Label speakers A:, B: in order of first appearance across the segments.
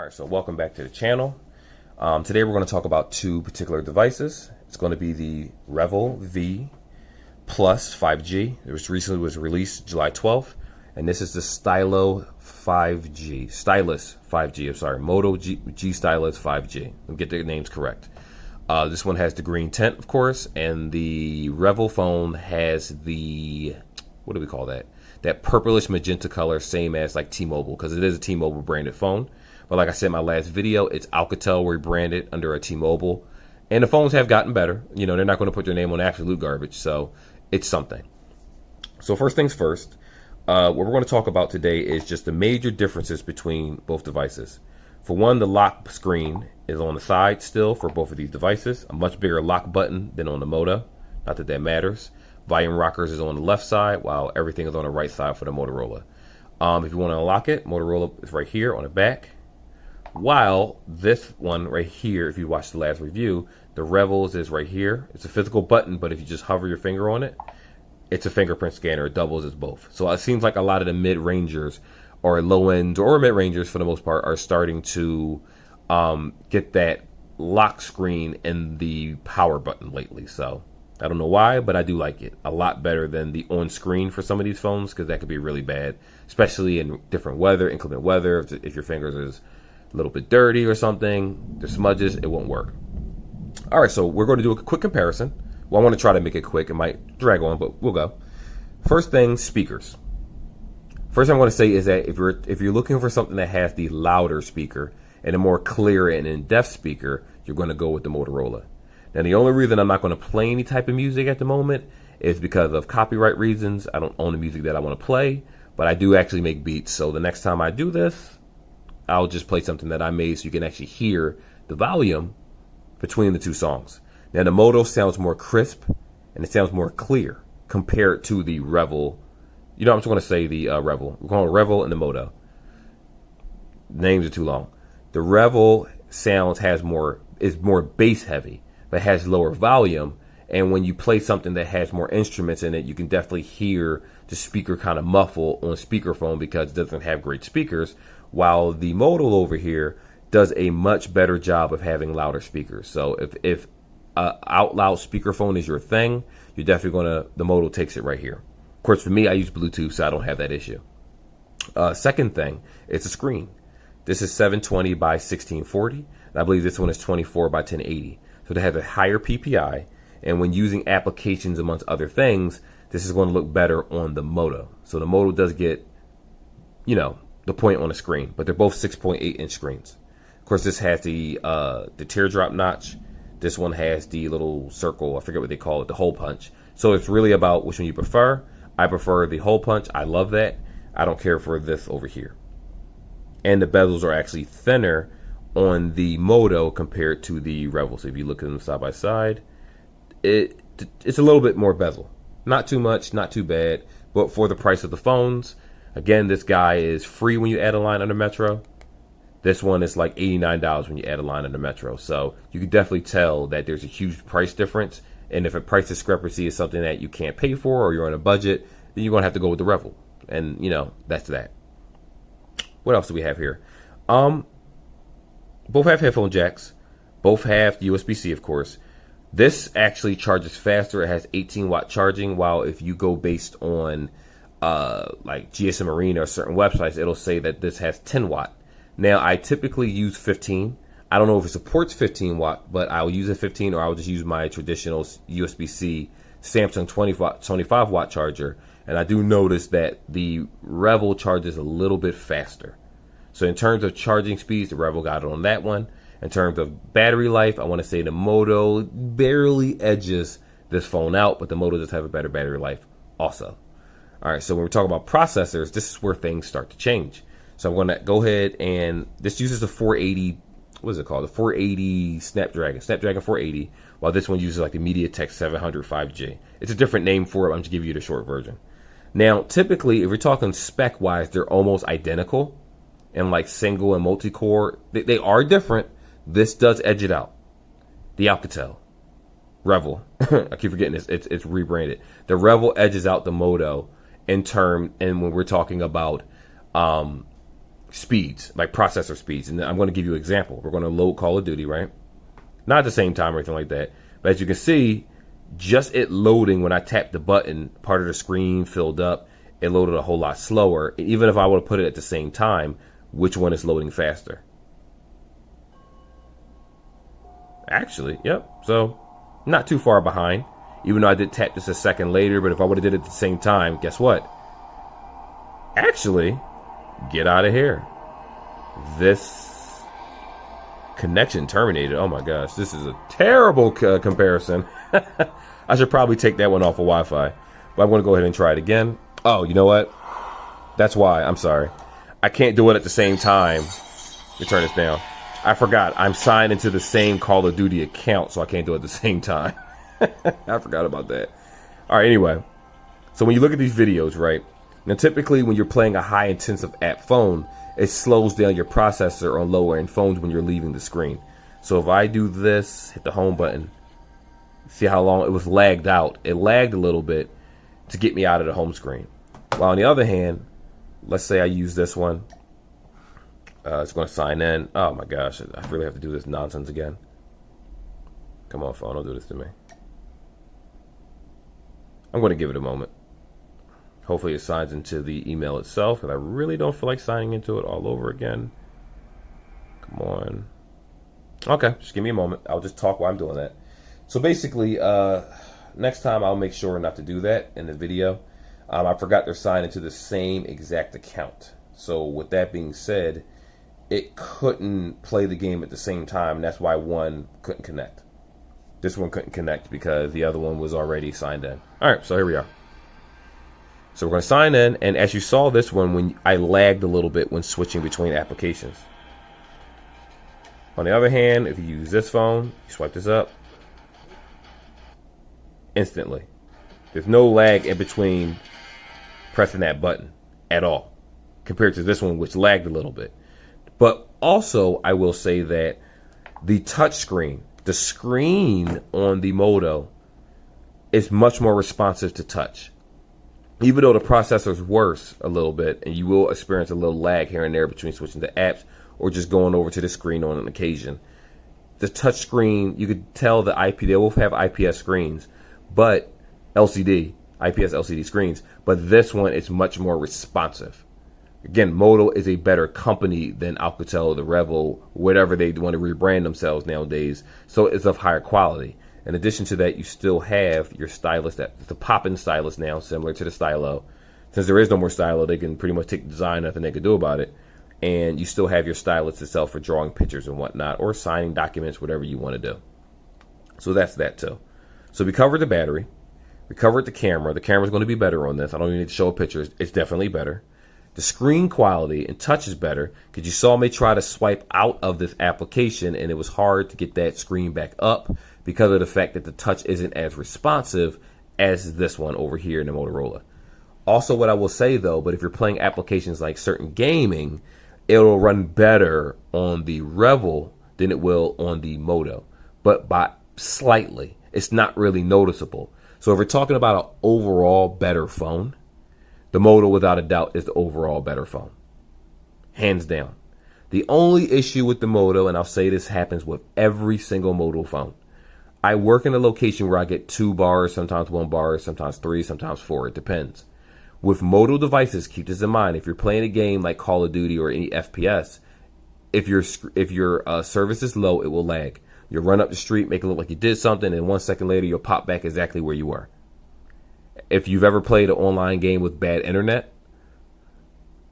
A: Alright, so welcome back to the channel. Today we're going to talk about two particular devices. It's going to be the revvl V Plus 5G. It was recently released July 12th, and this is the stylus 5G. I'm sorry, Moto G Stylus 5G. Let me get the names correct. This one has the green tint, of course, and the revvl phone has the, what do we call that? That purplish magenta color, same as like T-Mobile, because it is a T-Mobile branded phone. But like I said in my last video, it's Alcatel rebranded under a T-Mobile. And the phones have gotten better. You know, they're not going to put their name on absolute garbage, so it's something. So first things first, what we're going to talk about today is just the major differences between both devices. For one, the lock screen is on the side still for both of these devices. A much bigger lock button than on the Moto. Not that that matters. Volume rockers is on the left side, while everything is on the right side for the Motorola. If you want to unlock it, Motorola is right here on the back. While this one right here, if you watch the last review, the revvl is right here. It's a physical button, but if you just hover your finger on it, it's a fingerprint scanner. It doubles as both. So it seems like a lot of the mid-rangers or low-ends or mid-rangers for the most part are starting to get that lock screen in the power button lately. So I don't know why, but I do like it a lot better than the on-screen for some of these phones, because that could be really bad, especially in different weather, inclement weather. If your fingers is a little bit dirty or something, the smudges, it won't work. All right, so we're going to do a quick comparison. Well, I want to try to make it quick. It might drag on, but we'll go. First thing, speakers. First thing I want to say is that if you're looking for something that has the louder speaker and a more clear and in-depth speaker, you're going to go with the Motorola. Now, the only reason I'm not going to play any type of music at the moment is because of copyright reasons. I don't own the music that I want to play, but I do actually make beats. So the next time I do this, I'll just play something that I made so you can actually hear the volume between the two songs. Now, the Moto sounds more crisp and it sounds more clear compared to the revvl. You know, I'm just going to say the revvl. We're calling it revvl and the Moto. Names are too long. The revvl sounds is more bass heavy, but has lower volume. And when you play something that has more instruments in it, you can definitely hear the speaker kind of muffle on speakerphone because it doesn't have great speakers. While the Moto over here does a much better job of having louder speakers. So if out loud speakerphone is your thing, you're definitely the Moto takes it right here. Of course, for me, I use Bluetooth, so I don't have that issue. Second thing, it's a screen. This is 720 by 1640, and I believe this one is 24 by 1080. So it has a higher PPI, and when using applications amongst other things, this is going to look better on the Moto. So the Moto does get, you know, the point on the screen, but they're both 6.8-inch screens. Of course, this has the teardrop notch. This one has the little circle, I forget what they call it, the hole punch. So it's really about which one you prefer. I prefer the hole punch. I love that. I don't care for this over here. And the bezels are actually thinner on the Moto compared to the revvl. So if you look at them side by side, it's a little bit more bezel. Not too much, not too bad, but for the price of the phones, again, this guy is free when you add a line under Metro. This one is like $89 when you add a line under Metro. So you can definitely tell that there's a huge price difference. And if a price discrepancy is something that you can't pay for or you're on a budget, then you're going to have to go with the revvl. And, you know, that's that. What else do we have here? Both have headphone jacks. Both have USB-C, of course. This actually charges faster. It has 18-watt charging, while if you go based on like GSM Arena or certain websites, it'll say that this has 10 watt. Now, I typically use 15. I don't know if it supports 15 watt, but I'll use a 15, or I'll just use my traditional USB-C Samsung 25 watt charger. And I do notice that the revvl charges a little bit faster. So in terms of charging speeds, the revvl got it on that one. In terms of battery life, I want to say the Moto barely edges this phone out, but the Moto does have a better battery life also. All right, so when we're talking about processors, this is where things start to change. So I'm going to go ahead, and this uses the 480, what is it called? The 480 Snapdragon 480, while this one uses like the MediaTek 700 5G. It's a different name for it. I'm just giving you the short version. Now, typically, if we're talking spec-wise, they're almost identical. And like single and multi-core, they are different. This does edge it out. The Alcatel revvl, I keep forgetting this. It's rebranded. The revvl edges out the Moto in term, and when we're talking about speeds, like processor speeds. And I'm going to give you an example. We're going to load Call of Duty, right? Not at the same time or anything like that. But as you can see, just it loading, when I tapped the button, part of the screen filled up. It loaded a whole lot slower. Even if I would have put it at the same time, which one is loading faster? Actually, yep. So not too far behind. Even though I did tap this a second later, but if I would have did it at the same time, guess what? Actually, get out of here. This connection terminated. Oh my gosh, this is a terrible comparison. I should probably take that one off of Wi-Fi. But I'm going to go ahead and try it again. Oh, you know what? That's why. I'm sorry. I can't do it at the same time. Let me turn this down. I forgot. I'm signed into the same Call of Duty account, so I can't do it at the same time. I forgot about that. All right, anyway. So when you look at these videos, right? Now, typically when you're playing a high-intensive app phone, it slows down your processor on lower-end phones when you're leaving the screen. So if I do this, hit the home button, see how long it was lagged out. It lagged a little bit to get me out of the home screen. While on the other hand, let's say I use this one. It's going to sign in. Oh my gosh, I really have to do this nonsense again. Come on, phone, don't do this to me. I'm going to give it a moment. Hopefully it signs into the email itself, and I really don't feel like signing into it all over again. Come on. Okay, just give me a moment. I'll just talk while I'm doing that. So basically, next time I'll make sure not to do that in the video. I forgot they're signed into the same exact account. So with that being said, it couldn't play the game at the same time. And that's why one couldn't connect. This one couldn't connect because the other one was already signed in. All right, so here we are. So we're going to sign in, and as you saw this one, when I lagged a little bit when switching between applications. On the other hand, if you use this phone, you swipe this up, instantly. There's no lag in between pressing that button at all, compared to this one, which lagged a little bit. But also, I will say that the touch screen, the screen on the Moto, is much more responsive to touch. Even though the processor is worse a little bit, and you will experience a little lag here and there between switching to apps or just going over to the screen on an occasion. The touch screen, you could tell the IP, they both have IPS screens, but IPS LCD screens, but this one is much more responsive. Again, Moto is a better company than Alcatel, the revvl, whatever they want to rebrand themselves nowadays, so it's of higher quality. In addition to that, you still have your stylus, the pop-in stylus now, similar to the stylo. Since there is no more stylo, they can pretty much take the design, nothing they can do about it. And you still have your stylus itself for drawing pictures and whatnot, or signing documents, whatever you want to do. So that's that too. So we covered the battery. We covered the camera. The camera's going to be better on this. I don't even need to show pictures. It's definitely better. The screen quality and touch is better because you saw me try to swipe out of this application and it was hard to get that screen back up because of the fact that the touch isn't as responsive as this one over here in the Motorola. Also, what I will say though, but if you're playing applications like certain gaming, it'll run better on the revvl than it will on the Moto, but by slightly. It's not really noticeable. So if we're talking about an overall better phone, the Moto, without a doubt, is the overall better phone. Hands down. The only issue with the Moto, and I'll say this happens with every single Moto phone. I work in a location where I get 2 bars, sometimes 1 bar, sometimes 3, sometimes 4. It depends. With Moto devices, keep this in mind. If you're playing a game like Call of Duty or any FPS, if your service is low, it will lag. You'll run up the street, make it look like you did something, and 1 second later, you'll pop back exactly where you were. If you've ever played an online game with bad internet,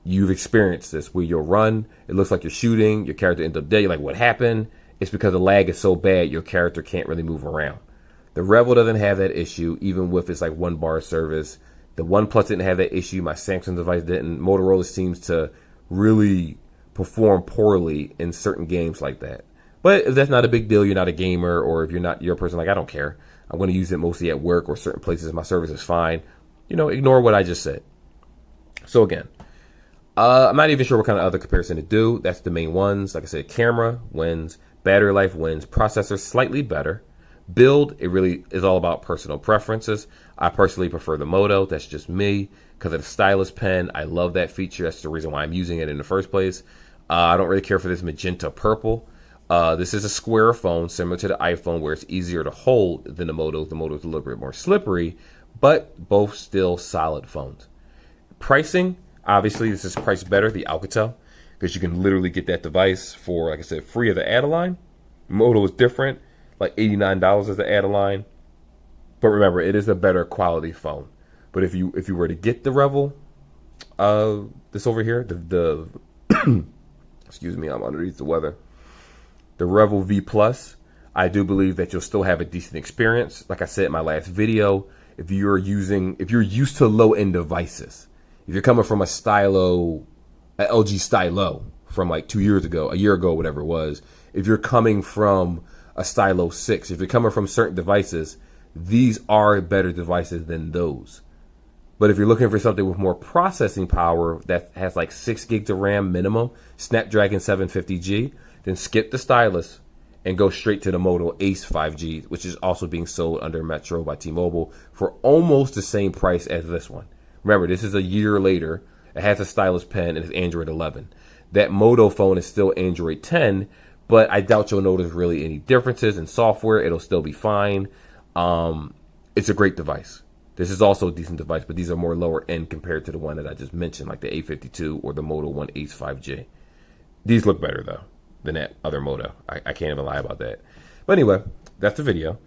A: you've experienced this where you'll run, it looks like you're shooting, your character ends up dead, you're like, what happened? It's because the lag is so bad, your character can't really move around. The revvl doesn't have that issue, even with its like 1 bar service. The OnePlus didn't have that issue, my Samsung device didn't. Motorola seems to really perform poorly in certain games like that. But if that's not a big deal, you're not a gamer, or if you're a person like, I don't care, I'm going to use it mostly at work or certain places, my service is fine, ignore what I just said. So again, I'm not even sure what kind of other comparison to do. That's the main ones. Like I said, camera wins, battery life wins, processor slightly better. Build, it really is all about personal preferences. I personally prefer the Moto. That's just me. because of the stylus pen. I love that feature. That's the reason why I'm using it in the first place. I don't really care for this magenta purple. This is a square phone, similar to the iPhone, where it's easier to hold than the Moto. The Moto is a little bit more slippery, but both still solid phones. Pricing, obviously, this is priced better, the Alcatel, because you can literally get that device for, like I said, free of the add-a-line. Moto is different, like $89 as the add-a-line. But remember, it is a better quality phone. But if you were to get the revvl, this over here, the excuse me, I'm underneath the weather. The revvl V Plus, I do believe that you'll still have a decent experience. Like I said in my last video, if you're used to low-end devices, if you're coming from a LG Stylo from like 2 years ago, a year ago, whatever it was, if you're coming from a Stylo 6, if you're coming from certain devices, these are better devices than those. But if you're looking for something with more processing power that has like 6 gigs of RAM minimum, Snapdragon 750G, then skip the stylus and go straight to the Moto Ace 5G, which is also being sold under Metro by T-Mobile for almost the same price as this one. Remember, this is a year later. It has a stylus pen and it's Android 11. That Moto phone is still Android 10, but I doubt you'll notice really any differences in software. It'll still be fine. It's a great device. This is also a decent device, but these are more lower end compared to the one that I just mentioned, like the A52 or the Moto One Ace 5G. These look better though than that other Moto. I can't even lie about that. But anyway, that's the video.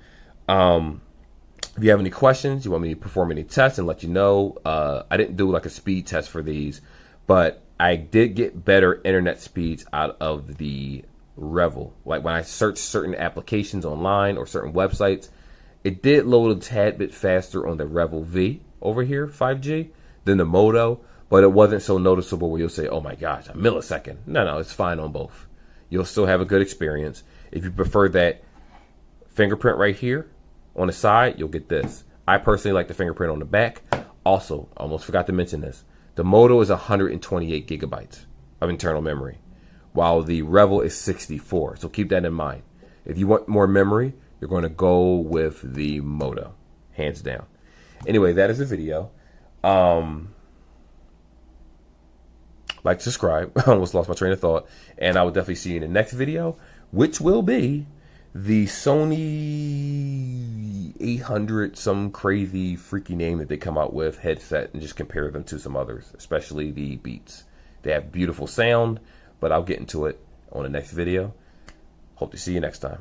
A: If you have any questions, you want me to perform any tests and let you know. I didn't do like a speed test for these, but I did get better internet speeds out of the revvl. Like when I searched certain applications online or certain websites, it did load a tad bit faster on the revvl V over here, 5G, than the Moto, but it wasn't so noticeable where you'll say, oh my gosh, a millisecond. No, it's fine on both. You'll still have a good experience. If you prefer that fingerprint right here on the side, you'll get this. I personally like the fingerprint on the back. Also, almost forgot to mention this. The Moto is 128 gigabytes of internal memory, while the revvl is 64. So keep that in mind. If you want more memory, you're going to go with the Moto, hands down. Anyway, that is the video. Like, subscribe. I almost lost my train of thought. And I will definitely see you in the next video, which will be the Sony 800, some crazy freaky name that they come out with, headset, and just compare them to some others, especially the Beats. They have beautiful sound, but I'll get into it on the next video. Hope to see you next time.